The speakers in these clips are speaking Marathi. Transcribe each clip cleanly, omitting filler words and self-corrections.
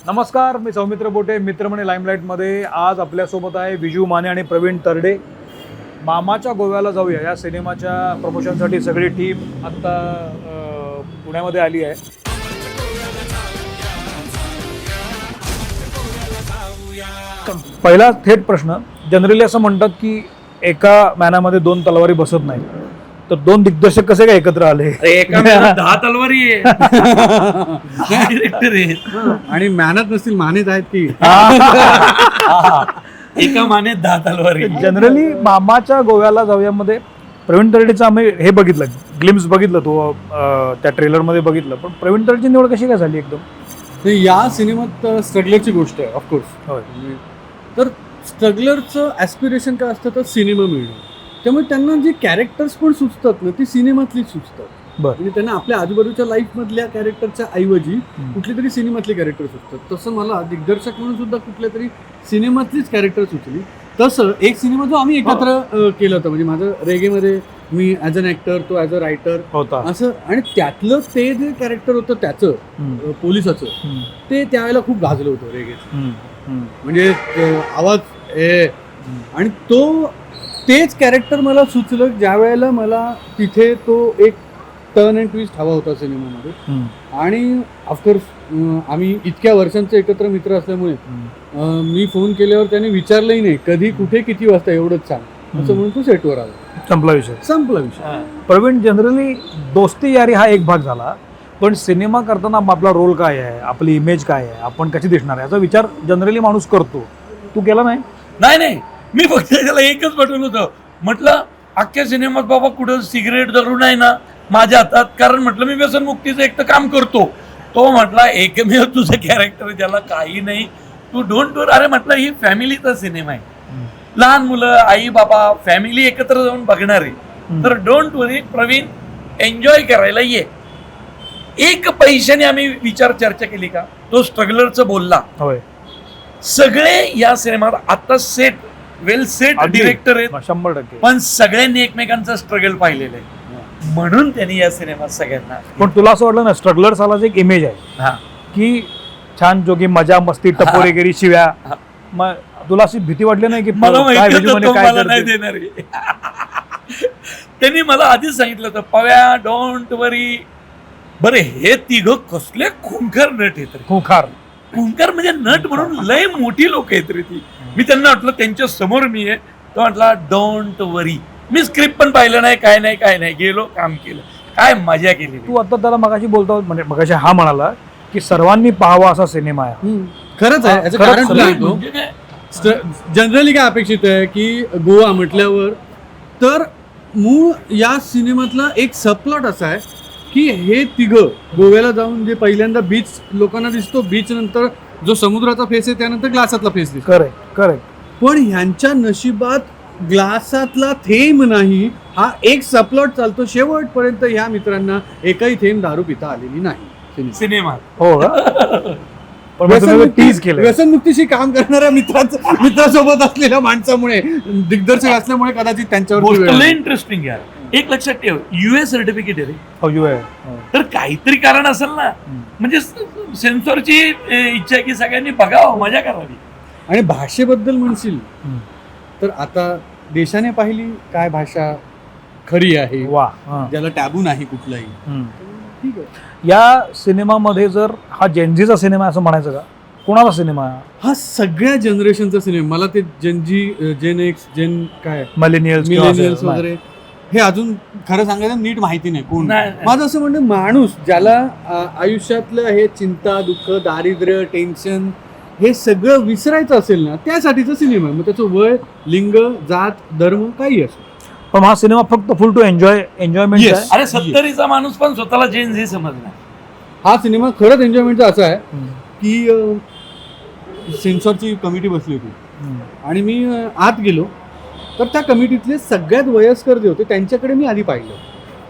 नमस्कार, मी सौमित्र बोटे, मित्रमणी लाईमलाईटमध्ये. आज आपल्यासोबत आहे विजू माने आणि प्रवीण तरडे. मामाच्या गोव्याला जाऊया या सिनेमाच्या प्रमोशनसाठी सगळी टीम आत्ता पुण्यामध्ये आली आहे. पहिला थेट प्रश्न, जनरली असं म्हणतात की एका मॅनामध्ये दोन तलवारी बसत नाही, तर दोन दिग्दर्शक कसे काय एकत्र आले? एका 10 तलवारी आहे. डायरेक्टर आहे आणि मॅनत नसतील मानेत आहेत की एका माने 10 तलवारी. जनरली मामाच्या गोव्याला जाऊयामध्ये प्रवीण तरडेचं आम्ही हे बघितलं, ग्लिम्स बघितलं, तो त्या ट्रेलरमध्ये बघितलं, पण प्रवीण तरडेची निवड कशी काय झाली एकदम? नाही, या सिनेमात स्ट्रगलरची गोष्ट आहे ऑफकोर्स. होय. तर स्ट्रगलरचं ॲस्पिरेशन काय असतं तर सिनेमा मिळणं. त्यामुळे त्यांना जे कॅरेक्टर्स पण सुचतात ना ती सिनेमातलीच सुचतात. बरं. म्हणजे त्यांना आपल्या आजूबाजूच्या लाईफमधल्या कॅरेक्टरच्या ऐवजी कुठली तरी सिनेमातली कॅरेक्टर सुचतात. तसं मला दिग्दर्शक म्हणून सुद्धा कुठल्या तरी सिनेमातलीच कॅरेक्टर सुचली. तसं एक सिनेमा जो आम्ही एकत्र केला होता, म्हणजे माझं रेगेमध्ये मी ॲज अन ॲक्टर, तो ॲज अ रायटर होता असं, आणि त्यातलं ते जे कॅरेक्टर होतं त्याचं पोलिसाचं, ते त्यावेळेला खूप गाजलं होतं रेगेचं. म्हणजे आवाज आणि तेच कॅरेक्टर मला सुचलं ज्या वेळेला मला तिथे तो एक टर्न अँड ट्विस्ट हवा होता सिनेमामध्ये. आणि ऑफकोर्स आम्ही इतक्या वर्षांचे एकत्र मित्र असल्यामुळे मी फोन केल्यावर त्याने विचारलंही नाही कधी कुठे किती वाजता, एवढंच सांग असं म्हणून तो सेटवर आला. संपला विषय. प्रवीण, जनरली दोस्ती यारी हा एक भाग झाला, पण सिनेमा करताना आपला रोल काय आहे, आपली इमेज काय आहे, आपण कशी दिसणार आहे याचा विचार जनरली माणूस करतो. तू केला नाही? नाही, मी फक्त त्याला एकच पाठवलं होतं. म्हटलं अख्ख्या सिनेमात बाबा कुठं सिगरेट धरून आहे ना माझ्या हातात, कारण म्हटलं मी व्यसनमुक्तीचं एक तर काम करतो. तो म्हटला एकमेव तुझं कॅरेक्टर ज्याला काही नाही, तू डोंट वरी. अरे म्हटलं ही फॅमिलीचा सिनेमा आहे, लहान मुलं, आई बाबा, फॅमिली एकत्र जाऊन बघणार आहे, तर डोंट वरी प्रवीण, एन्जॉय करायला ये. एक पैशाने आम्ही चर्चा केली का? तो स्ट्रगलरचं बोलला. होय. सगळे या सिनेमात आता वेल सेट डिरेक्टर आहेत, 100%. पण सगळ्यांनी एकमेकांचं स्ट्रगल पाहिलेलं आहे, म्हणून त्यांनी या सिनेमात सगळ्यांना. पण तुला असं वाटलं ना, स्ट्रगलर सालाच एक इमेज आहे की छान जोगी, मजा मस्ती, टपोरेगिरी, शिव्या, मग तुला अशी भीती वाटली नाही की मला माहिती होतं काय मला नाही देणार आहे? त्यांनी मला आधीच सांगितलं होतं, पव्या डोंट वरी. बरे हे तिघं कसले खूंखार नट आहेत रे. खूंखार म्हणजे नट म्हणून लय मोठी लोक आहेत रे ती. मी त्यांना म्हटलं त्यांच्या समोर मी आहे, तो म्हटला डोंट वरी. मी स्क्रिप्ट पण पाहिलं नाही, काय नाही, गेलो, काम केलं, काय मजा केली. तू आता त्याला मगाशी बोलतो, म्हणजे मगाशी हा म्हणाला की सर्वांनी पाहावा असा सिनेमा आहे. खरंच आहे. याचं कारण तुला सांगतो. जनरली काय अपेक्षित आहे की गोवा म्हटल्यावर तर मूळ या सिनेमातला एक सबप्लॉट असा आहे की हे तिघं गोव्याला जाऊन जे पहिल्यांदा बीच लोकांना दिसतो, बीच नंतर जो समुद्राचा फेस आहे त्यानंतर ग्लासातला फेस दिसतो. करेक्ट. पण ह्यांच्या नशिबात ग्लासातला थेंब नाही, हा एक सबप्लॉट चालतो शेवटपर्यंत. ह्या मित्रांना एकही थेंब दारू पिता आलेली नाही सिनेमा. हो व्यसनमुक्तीशी काम करणाऱ्या मित्रासोबत असलेल्या माणसामुळे, दिग्दर्शक असल्यामुळे कदाचित त्यांच्यावर इंटरेस्टिंग आहे. एक लक्षात ठेव, युए सर्टिफिकेट आहे रे. युए. तर काहीतरी कारण असेल ना, म्हणजे सेन्सॉरची इच्छा आहे की सगळ्यांनी बघावं, मजा करावी. आणि भाषेबद्दल म्हणशील तर आता देशाने पाहिली काय भाषा खरी आहे, वा, ज्याला टॅबू नाही कुठलाही. ठीक आहे. या सिनेमामध्ये जर हा जेनझीचा सिनेमा असं म्हणायचं का? कोणाचा सिनेमा? हा सगळ्या जनरेशनचा सिनेमा. मला ते जेनजी, जेन एक्स, जेन काय मिलेनियल्स वगैरे हे अजून खरं सांगायचं नीट माहिती नाही कोण. नाही. माझं असं म्हणणं, माणूस ज्याला आयुष्यातलं हे चिंता, दुःख, दारिद्र्य, टेन्शन हे सगळं विसरायचं असेल ना, त्यासाठीचा सिनेमा आहे. मग त्याचं वय, लिंग, जात, धर्म काही असो. पण हा सिनेमा फक्त फुल टू एन्जॉयमेंट आहे. अरे 70चा माणूस पण स्वतःला जेन झी समजला. हा सिनेमा खरंच एन्जॉयमेंटचा असा आहे की सेन्सॉरची कमिटी बसली होती आणि मी आत गेलो, तर त्या कमिटीतले सगळ्यात वयस्कर जे होते त्यांच्याकडे मी आधी पाहिलं.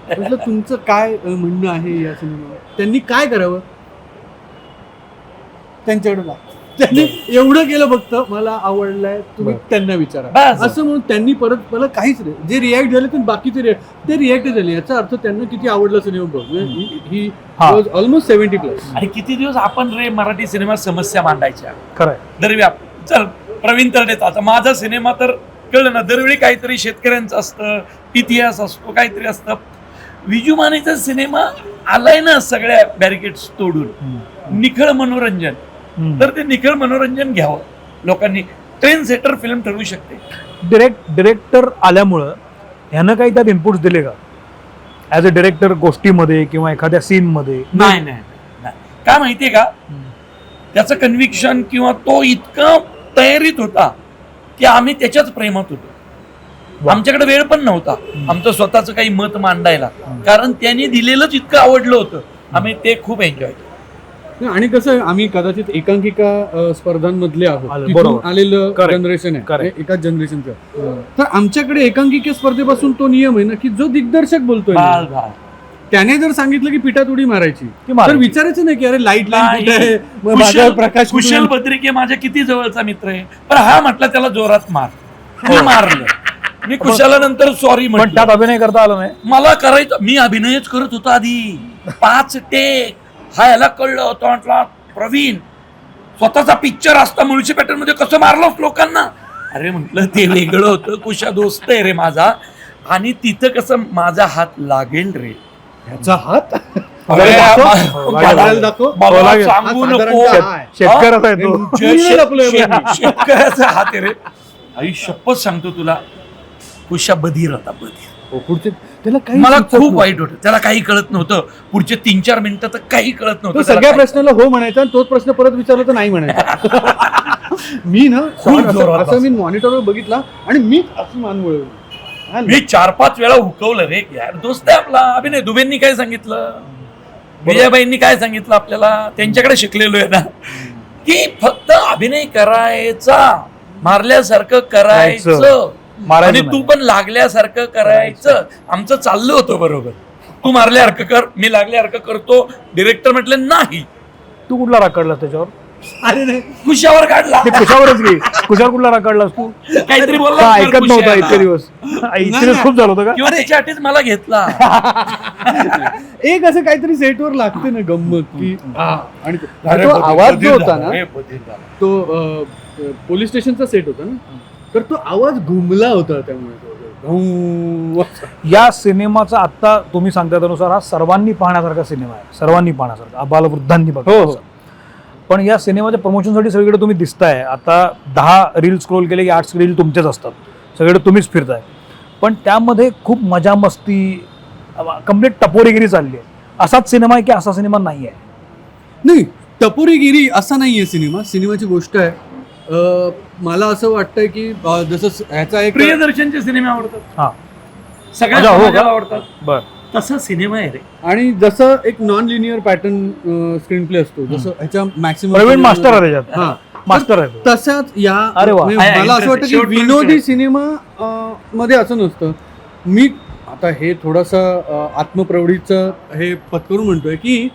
म्हटलं तुमचं काय म्हणणं आहे या सिनेमावर, त्यांनी काय करावं, त्यांच्याकडे जा. त्यांनी एवढं केलं फक्त मला आवडलंय तुम्ही त्यांना विचारा बस. असं म्हणून त्यांनी परत मला काहीच नाही जे रिॲक्ट झाले ते बाकीचे ते रिॲक्ट झाले याचा अर्थ त्यांना किती आवडलं सिनेमा बघ ही वॉज ऑलमोस्ट 70+. आणि किती दिवस आपण रे मराठी सिनेमात समस्या मांडायच्या खरंय. दरव्याप चल प्रवीण तरडेचा आता माझा सिनेमा तर कळलं ना दरवेळी काहीतरी शेतकऱ्यांचं असतं इतिहास असतो काहीतरी असतं. विजू मानेचा सिनेमा आलाय ना सगळ्या बॅरिकेड्स तोडून निखळ मनोरंजन तर ते निखळ मनोरंजन घ्यावं लोकांनी. ट्रेन सेटर फिल्म ठरवू शकते. डिरेक्टर आल्यामुळं ह्यानं काही त्यात इनपुट्स दिले का ऍज अ डिरेक्टर गोष्टीमध्ये किंवा एखाद्या सीनमध्ये? नाही नाही नाही. काय माहितीये का त्याचं कन्व्हिक्शन किंवा तो इतका तयारीत होता की आम्ही त्याच्याच प्रेमात होतो. आमच्याकडे वेळ पण नव्हता आमचं स्वतःचं काही मत मांडायला कारण त्यांनी दिलेलंच इतकं आवडलं होतं आम्ही ते खूप एन्जॉय केलं. आणि कसं आम्ही कदाचित एकांकिका स्पर्धांमधले आहोत तिथून बरोबर. आलेलं Correct. जनरेशन आहे Correct. एकाच जनरेशनचं. तर आमच्याकडे एकांकिका स्पर्धेपासून तो नियम आहे ना की जो दिग्दर्शक बोलतोय ना, त्याने जर सांगितलं की पिठात उडी मारायची तर विचारायचं नाही की अरे लाईट लाईन कुठे आहे मग माझ्यावर प्रकाश कुठे कुशल आहे? बद्रिके माझ्या किती जवळचा मित्र आहे पण हा म्हटला त्याला जोरात मार मी मारलं. मी कुशाला नंतर सॉरी पण म्हटलं. त्यात अभिनय करता आला नाही. मला करायचं मी अभिनयच करत होतो आधी 5 टेक. हा याला कळलं होतं म्हटलं प्रवीण स्वतःचा पिक्चर असता मुळशी पॅटर्न मध्ये कसं मारलं लोकांना. अरे म्हटलं ते वेगळं होतं कुशा दोस्त आहे रे माझा आणि तिथं कसं माझा हात लागेल रे. ह्याचा हात अरे, बघायला दाखव. मला लागेल. सांगू हा नको. साधारणतः आहे. शेतकऱ्याचा आहे तो. पूर्ण लपलोय बघ मी. शेतकऱ्याचा हात आहे रे. आई शपथ सांगतो तुला कुशा बधीर होता बधीर. हो, पुढचे त्याला काही मला सुचत खूप नव्हतं. वाईट होतं त्याला काही कळत नव्हतं पुढचे 3-4 मिनिटं तर काही कळत तो नव्हतं सगळ्या त्याला काही. प्रश्नाला हो म्हणायचा आणि तोच प्रश्न परत विचारला तर नाही म्हणायचा. मी ना खूप जोरात असं मी मॉनिटरवर बघितला आणि मीच असं मान वळवली. मी 4-5 वेळा हुकवलं रे यार दोस्त आहे आपला अभिनय. दुबेंनी काय सांगितलं विजयाबाईंनी काय सांगितलं आपल्याला त्यांच्याकडे शिकलेलो आहे ना की फक्त अभिनय करायचा मारल्यासारखं करायचं आणि तू पण लागल्यासारखं करायचं. आमचं चाललं होतं बरोबर. तू मारल्यासारखं कर मी लागल्यासारखं करतो. डिरेक्टर म्हटलं नाही. तू कुठला राग काढलास त्याच्यावर? अरे नाही कुशावर काढला ते कुशावरच घे. कुशावर कुठला राग काढलास तू? काहीतरी का बोलला ऐकत नव्हता इतके दिवस? इतके दिवस खूप झालं होतं का? किंवा त्याच्या आठीच मला घेतला. एक असं काहीतरी सेटवर लागते ना गंमत की आणि अरे तो बधीर, आवाज बधीर जो होता झाला, ना रे बधीर झाला. तो पोलीस स्टेशनचा सेट होता ना तर तो आवाज घुमला होता त्यामुळे तो घुम. या सिनेमाचा आता तुम्ही सांगता त्यानुसार हा सर्वांनी पाहण्यासारखा सिनेमा आहे. सर्वांनी पाहण्यासारखा अबालवृद्धांनी हो, बघा. हो. पण या सिनेमाच्या प्रमोशनसाठी सगळीकडे तुम्ही दिसताय. आता 10 रील स्क्रोल केले की 8 रील तुमचेच असतात. सगळीकडे तुम्हीच फिरताय. पण त्यामध्ये खूप मजा मस्ती कम्प्लीट टपोरीगिरी चालली आहे. असाच सिनेमा आहे की असा सिनेमा नाही आहे? नाही टपोरीगिरी असा नाहीये सिनेमा. सिनेमाची गोष्ट आहे मला असं वाटतंय की जसं ह्याचा एक प्रियदर्शनचे सिनेमे आवडतात हा सगळ्या अच्छा, हो का? समाजाला आवडतात. बर. तसा सिनेमा आहे रे. आणि जसं एक non linear pattern screen play असतो जसं ह्याच्या मॅक्सिमम प्रवीण मास्टर आहे त्याच्यात. हा मास्टर आहे तो. तशाच या अरे वा. म्हणजे आहे, मला असं वाटतं की शेवटपर्यंत विनोदी सिनेमा मध्ये असं नसतं. मी आता हे थोडंसं आत्मप्रौढीचं हे पत्करून म्हणतोय की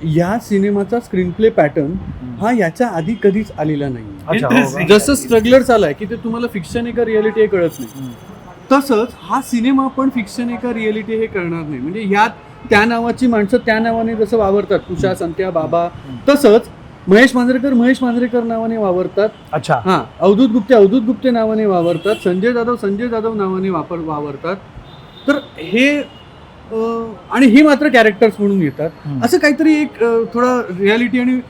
या सिनेमाचा स्क्रीन प्ले पॅटर्न हा याच्या आधी कधीच आलेला नाही. अच्छा, हो का? Interesting. जसं स्ट्रगलर चाललाय की ते तुम्हाला फिक्शन आहे का रियालिटी हे कळत नाही तसंच हा सिनेमा पण फिक्शन आहे का रियालिटी हे कळणार नाही. म्हणजे यात त्या नावाची माणसं त्या नावाने जसं वावरतात तुषा संत्या बाबा तसंच महेश मांजरेकर नावाने वावरतात. अच्छा. हा अवधूत गुप्ते नावाने वावरतात. संजय जाधव नावाने वावरतात. तर हे आणि हे मात्र कॅरेक्टर्स म्हणून येतात. असं काहीतरी एक थोडा रियालिटी आणि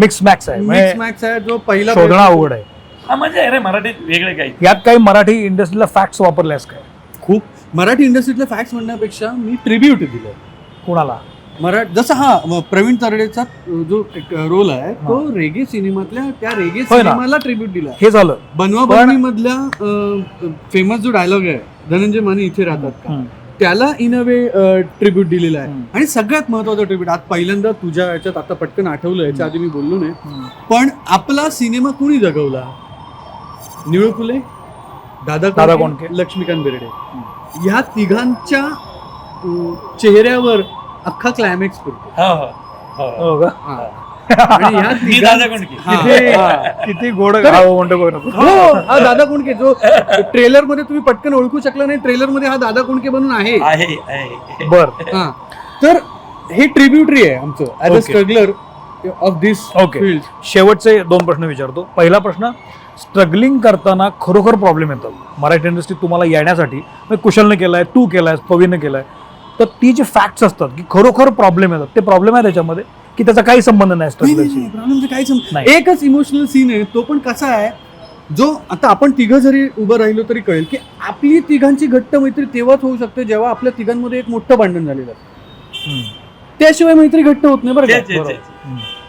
मिक्स मॅक्स आहे. मिक्स मॅक्स आहे जो पहिला शोधणं अवघड आहे. हा मजा आहे रे मराठीत वेगळे काही. यात काही मराठी इंडस्ट्रीला फॅक्ट्स वापरल्यास काय? खूप मराठी इंडस्ट्रीतले फॅक्ट्स म्हणण्यापेक्षा मी ट्रिब्यूट दिलं कुणाला? जसं हा प्रवीण तरडेचा जो रोल आहे तो रेगे सिनेमातल्या त्या रेगे होय ना. सिनेमाला ट्रिब्यूट दिला. हे झालं. बनवा बनवी मधल्या फेमस जो डायलॉग आहे धनंजय माने इथे राहतात का त्याला इन अ वे ट्रिब्यूट दिलेला आहे. आणि सगळ्यात महत्वाचा ट्रिब्यूट आज पहिल्यांदा तुझ्या याच्यात आता पटकन आठवलं याच्या आधी मी बोललो नाही पण आपला सिनेमा कुणी जगवला? निळू फुले दादा कोंडके लक्ष्मीकांत बेर्डे ह्या तिघांच्या चेहऱ्यावर अख्खा क्लायमॅक्स करतो. हो का? आणि ह्या मी तिघां- दादा कोंडके. हा, किती हा. किती गोड गाव म्हणतो बघ ना. हो हा दादा कोंडके जो ट्रेलर मध्ये तुम्ही पटकन ओळखू शकला नाही, ट्रेलर मध्ये हा दादा कोंडके बनून आहे. आहे बर हा. तर हे ट्रिब्युटरी आहे आमचं as a Okay. Struggler of this okay field. शेवटचे 2 प्रश्न विचारतो. पहिला प्रश्न, स्ट्रगलिंग करताना खरोखर प्रॉब्लेम येतात मराठी इंडस्ट्रीत तुम्हाला येण्यासाठी. म्हणजे कुशलने केलाय, तू केलाय, पवीने केलाय, तर ती जे फॅक्ट्स असतात की खरोखर प्रॉब्लेम येतात, ते प्रॉब्लेम आहे त्याच्यामध्ये की त्याचा काही संबंध नाही स्ट्रगलशी? प्रॉब्लेमचं काहीच नाही. एकच इमोशनल सीन आहे, तो पण कसा आहे, जो आता आपण तिघं जरी उभं राहिलो तरी कळेल की आपली तिघांची घट्ट मैत्री तेव्हाच होऊ शकते जेव्हा आपल्या तिघांमध्ये एक मोठं भांडण झालेलं आहे. त्याशिवाय मैत्री घट्ट होत नाही बरं का. बरोबर.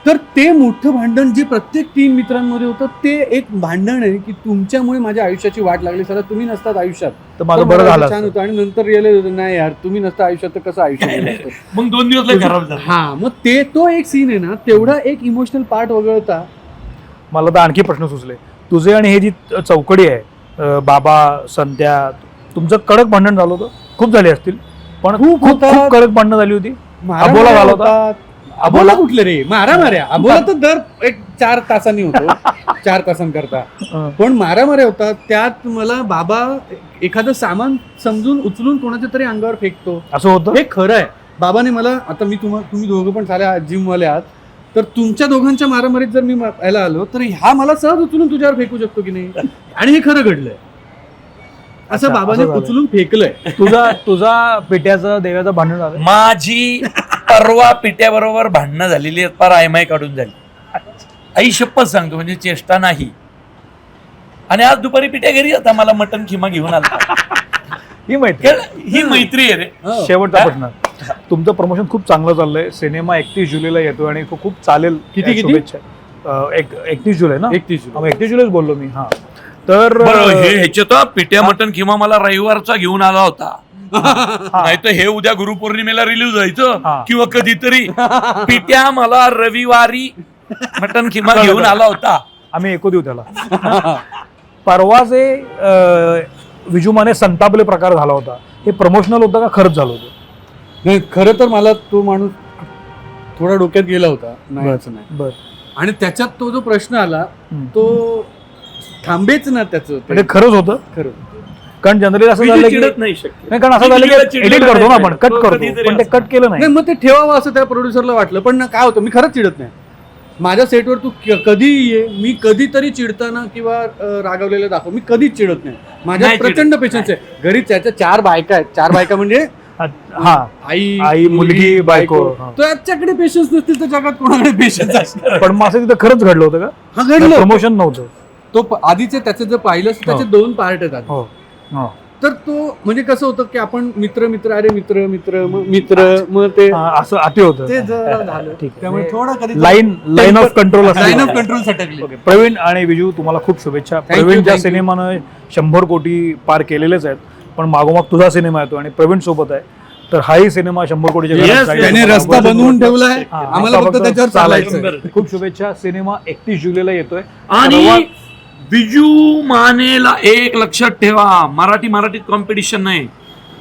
तर ते मोठं भांडण जे प्रत्येक 3 मित्रांमध्ये होतं, ते एक भांडण आहे की तुमच्यामुळे माझ्या आयुष्याची वाट लागली. सर तुम्ही नसतात आयुष्यात तर माझं तर बरं मला झालं छान असतं. होतं. आणि नंतर रिअलाइज होतं नाही यार, तुम्ही नसता आयुष्यात तर कसं आयुष्य गेलं असतं. मग 2 दिवस लय खराब झाला. हा, मग ते तो एक सीन आहे ना, तेवढा एक इमोशनल पार्ट वगळता मला तर आणखी प्रश्न सुचले. तुझे आणि हे जी चौकडी आहे, बाबा संत्या, तुमचं कडक भांडण झालं होतं? खूप झाले असतील, पण खूप खूप होतात. खूप कडक भांडणं झाली होती. मारा अबोला माऱ्या झाला होता? होतात. अबोला कुठलं रे, मारा माऱ्या. अबोला तर दर एक 4 तासांनी होतो, 4 तासांकरता. पण मारा माऱ्या होतात. त्यात मला बाबा एखादं सामान समजून उचलून कोणाच्या तरी अंगावर फेकतो. असं होतं? हे खरं आहे. बाबाने मला, आता तुम्ही दोघं पण साऱ्या जिमवाले आहात, तर तुमच्या दोघांच्या मारामारीत जर मी यायला आलो तर हा मला सहज उचलून तुझ्यावर फेकू शकतो की नाही. आणि हे खरं घडलंय. असं अच्छा, बाबाने असं झालं. उचलून फेकलंय. तुझा पिट्याचं देव्याचं भांडण झालं? माझी परवा पिट्याबरोबर भांडणं झालेली आहेत, फार आयमाय काढून झाली. आई शपथ सांगतो, म्हणजे चेष्टा नाही. आणि आज दुपारी पिट्या घरी होता, मला मटन खिमा घेऊन आला. ही माहिती. ही मैत्री आहे रे. हो. शेवटचा प्रश्न, तुमचं प्रमोशन खूप चांगलं चाललंय. सिनेमा 31 जुलैला येतोय आणि खूप चालेल. किती? शुभेच्छा. 31 जुलै ना? 31 जुलै. 31 जुलैच बोललो मी. हा, तर बरं, हे ह्याच्यात पिट्या मटन खिमा मला रविवारचा घेऊन आला होता. नाही तर हे उद्या गुरुपौर्णिमेला रिलीज व्हायचं हा. किंवा कधीतरी. पिट्या मला रविवारी मटन खिमा घेऊन आला होता. आम्ही ऐकू देऊ त्याला. परवा जे विजुमाने संतापले प्रकार झाला होता, हे प्रमोशनल होतं का खरंच झालं होतं? नाही, खरं तर मला तो माणूस थोडा डोक्यात गेला होता. नाही असं नाही. बर. आणि त्याच्यात तो जो प्रश्न आला हम्म. तो थांबेच ना त्याचं ते. म्हणजे खरंच होतं? खरं. कारण जनरली असं झालं की नाही शक्य. नाही, कारण असं झालं की एडिट करतो ना आपण, कट करतो, पण ते कट केलं नाही, नाही. मग ते ठेवावं असं त्या प्रोड्युसरला वाटलं. पण ना काय होतं, मी खरंच चिडत नाही. माझ्या सेटवर तू कधी ये, मी कधीतरी चिडताना किंवा रागवलेलं दाखव, मी कधीच चिडत नाही. माझ्या नाही चिडत. प्रचंड पेशन्स आहे. घरी त्याच्या 4 बायका आहेत. 4 बायका म्हणजे हा, आई, मुलगी, बायको. हा. त्याच्याकडे पेशन्स नसतील तर जगात कोणाकडे पेशन्स असणार. पण मग असं तिथं खरंच घडलं होतं का? हा, घडलं. प्रमोशन नव्हतं? तो आधीचे त्याचे जर पाहिलं तर त्याचे 2 पार्ट आहेत आधी. हो हो. तर तो म्हणजे कसं होतं की आपण मित्र अरे मित्र मग ते हा, असं अति होतं. ते जरा झालं. ठीक आहे. त्यामुळे थोडा कधी line of control line of control सटकली. ओके. प्रवीण आणि विजू, तुम्हाला खूप शुभेच्छा. you, प्रवीणच्या thank you. सिनेमानं 100 कोटी पार केलेलेच आहेत, पण मागोमाग तुझा सिनेमा येतो आणि प्रवीण सोबत आहे, तर हाही सिनेमा 100 कोटीच्या Yes, घरात जाईल. त्याने रस्ता बनवून ठेवलाय. हा, आम्हाला आता फक्त त्याच्यावर चालायचं. चालायचं. खूप शुभेच्छा. सिनेमा 31 जुलैला येतोय. आणि विजू मानेला एक लक्षात ठेवा, मराठीत कॉम्पिटिशन नाही.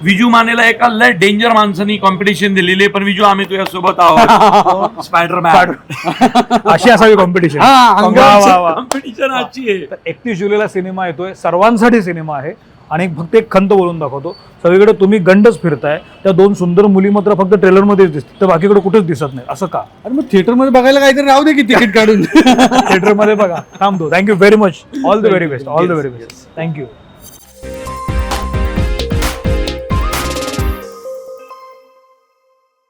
विजू मानेला एका लय डेंजर माणसानी कॉम्पिटिशन दिलेली आहे, पण विजू आम्ही तुझ्या सोबत आहोत. स्पायडरमॅन अशी असावी कॉम्पिटिशन. हा, अंगावर कॉम्पिटिशन आजची आहे. 31 जुलैला सिनेमा येतोय, सर्वांसाठी सिनेमा आहे. आणि फक्त एक खंत बोलून दाखवतो, सगळीकडे तुम्ही गंडच फिरताय, त्या 2 सुंदर मुली मात्र फक्त ट्रेलरमध्येच दिसतात, तर बाकीकडे कुठेच दिसत नाही. असं का? अरे मग थिएटरमध्ये बघायला काहीतरी राहू दे की तिकीट काढून. थिएटरमध्ये बघा. थांबतो. Thank you very much. All the very best. All the very best. Thank you.